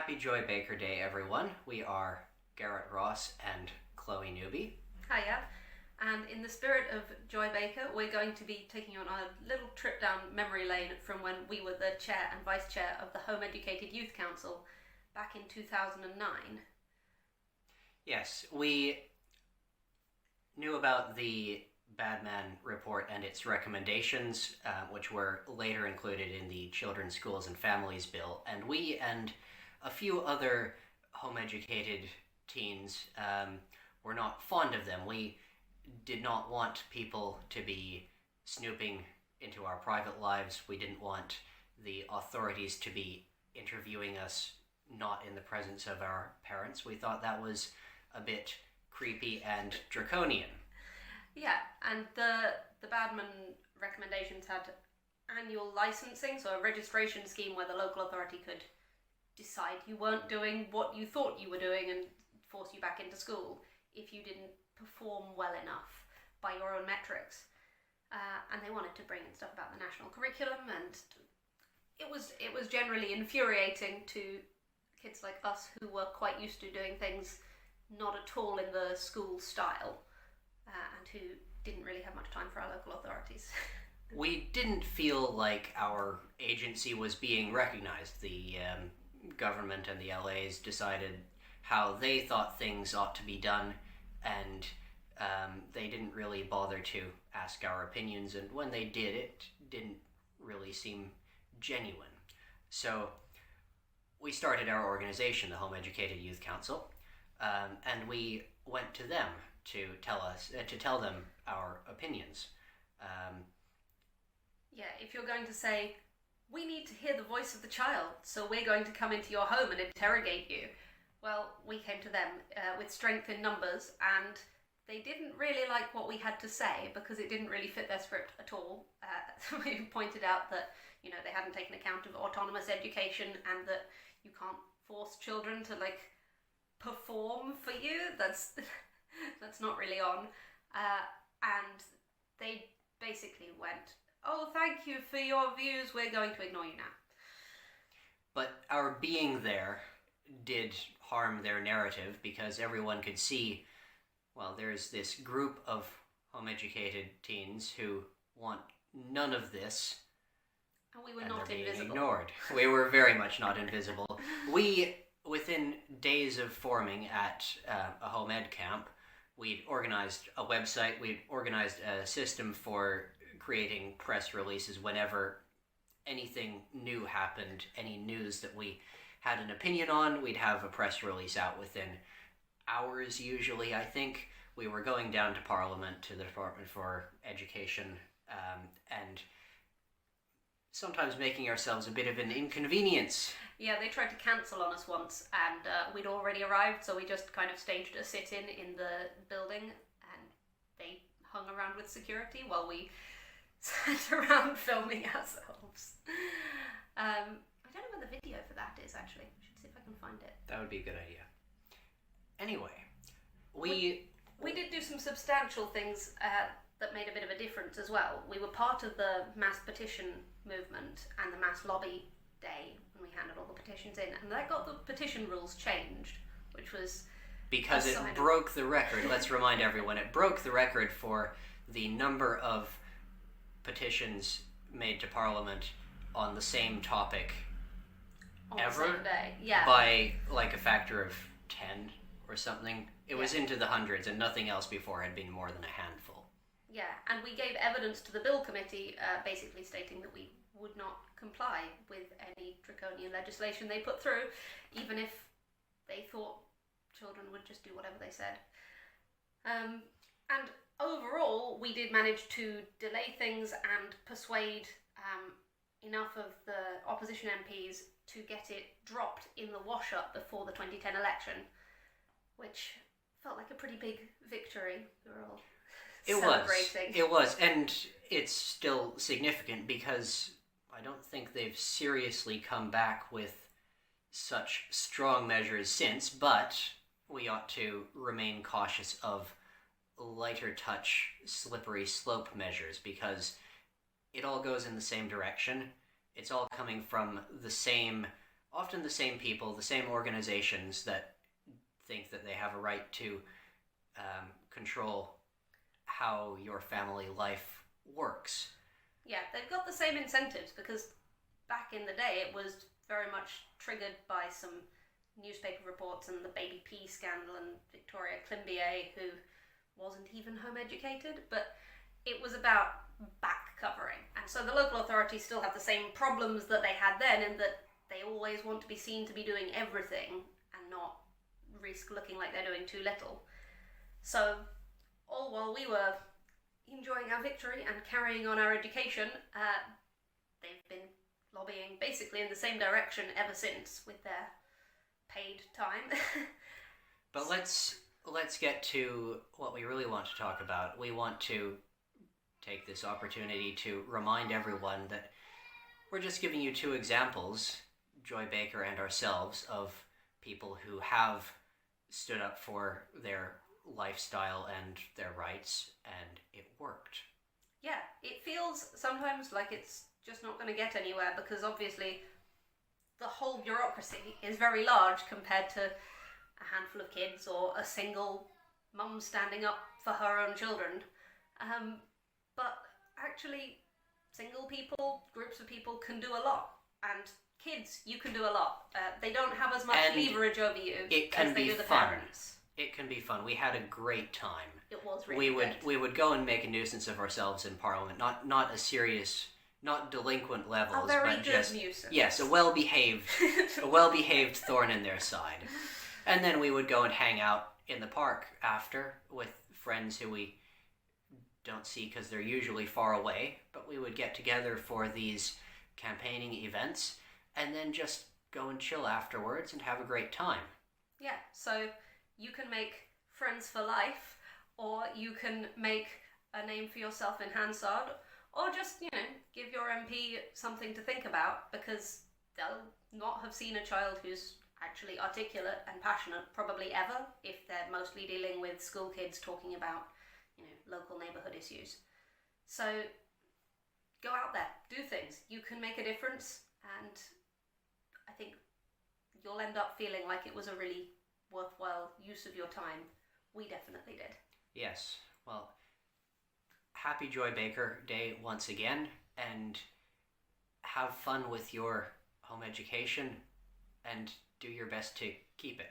Happy Joy Baker Day, everyone. We are Garrett Ross and Chloe Newby. Hiya. And in the spirit of Joy Baker, we're going to be taking you on a little trip down memory lane from when we were the chair and vice chair of the Home Educated Youth Council back in 2009. Yes, we knew about the Badman report and its recommendations, which were later included in the Children's Schools and Families Bill, and we and a few other home-educated teens were not fond of them. We did not want people to be snooping into our private lives. We didn't want the authorities to be interviewing us not in the presence of our parents. We thought that was a bit creepy and draconian. Yeah, and the Badman recommendations had annual licensing, so a registration scheme where the local authority could decide you weren't doing what you thought you were doing and force you back into school if you didn't perform well enough by your own metrics. And they wanted to bring in stuff about the national curriculum, and it was generally infuriating to kids like us who were quite used to doing things not at all in the school style, and who didn't really have much time for our local authorities. We didn't feel like our agency was being recognized. The government and the LAs decided how they thought things ought to be done, and they didn't really bother to ask our opinions, and when they did, it didn't really seem genuine. So we started our organization, the Home Educated Youth Council, and we went to them to tell them our opinions. Yeah, if you're going to say, we need to hear the voice of the child, so we're going to come into your home and interrogate you. Well, we came to them with strength in numbers, and they didn't really like what we had to say because it didn't really fit their script at all. We pointed out that, they hadn't taken account of autonomous education and that you can't force children to, perform for you. That's not really on. And they basically went, oh, thank you for your views, we're going to ignore you now. But our being there did harm their narrative because everyone could see, well, there's this group of home-educated teens who want none of this. And we were not invisible. Ignored. We were very much not invisible. We, within days of forming at a home ed camp, we'd organized a website, we'd organized a system for creating press releases whenever anything new happened, any news that we had an opinion on, we'd have a press release out within hours usually. I think we were going down to Parliament, to the Department for Education, and sometimes making ourselves a bit of an inconvenience. Yeah, they tried to cancel on us once, and we'd already arrived, so we just kind of staged a sit-in in the building, and they hung around with security while we sat around filming ourselves. I don't know where the video for that is, actually. I should see if I can find it. That would be a good idea. Anyway, we did do some substantial things that made a bit of a difference as well. We were part of the mass petition movement and the mass lobby day when we handed all the petitions in, and that got the petition rules changed, which was because it broke the record. Let's remind everyone, it broke the record for the number of petitions made to Parliament on the same topic on ever, the same day. Yeah, by a factor of 10 or something. It was into the hundreds, and nothing else before had been more than a handful. Yeah, and we gave evidence to the Bill Committee, basically stating that we would not comply with any draconian legislation they put through, even if they thought children would just do whatever they said. And overall, we did manage to delay things and persuade enough of the opposition MPs to get it dropped in the wash-up before the 2010 election, which felt like a pretty big victory. We were all celebrating. It was, and it's still significant because I don't think they've seriously come back with such strong measures since, but we ought to remain cautious of lighter touch, slippery slope measures because it all goes in the same direction. It's all coming from the same often the same people, the same organizations that think that they have a right to control how your family life works. Yeah, they've got the same incentives because back in the day it was very much triggered by some newspaper reports and the baby P scandal and Victoria Climbier, who wasn't even home educated, but it was about back covering. And so the local authorities still have the same problems that they had then, in that they always want to be seen to be doing everything and not risk looking like they're doing too little. So all while we were enjoying our victory and carrying on our education, they've been lobbying basically in the same direction ever since with their paid time. But let's get to what we really want to talk about. We want to take this opportunity to remind everyone that we're just giving you two examples, Joy Baker and ourselves, of people who have stood up for their lifestyle and their rights, and it worked. Yeah, it feels sometimes like it's just not going to get anywhere because obviously the whole bureaucracy is very large compared to a handful of kids or a single mum standing up for her own children. But actually, single people, groups of people can do a lot. And kids, you can do a lot. They don't have as much And leverage over you it can as they be do the fun. parents. It can be fun. We had a great time. It was really good. We would go and make a nuisance of ourselves in Parliament. Not a serious, not delinquent levels, A very but good just nuisance. yes, a well-behaved thorn in their side. And then we would go and hang out in the park after with friends who we don't see because they're usually far away, but we would get together for these campaigning events and then just go and chill afterwards and have a great time. Yeah, so you can make friends for life, or you can make a name for yourself in Hansard, or just, give your MP something to think about, because they'll not have seen a child who's actually articulate and passionate probably ever, if they're mostly dealing with school kids talking about, local neighbourhood issues. So go out there, do things. You can make a difference, and I think you'll end up feeling like it was a really worthwhile use of your time. We definitely did. Yes. Well, happy Joy Baker Day once again, and have fun with your home education, and do your best to keep it.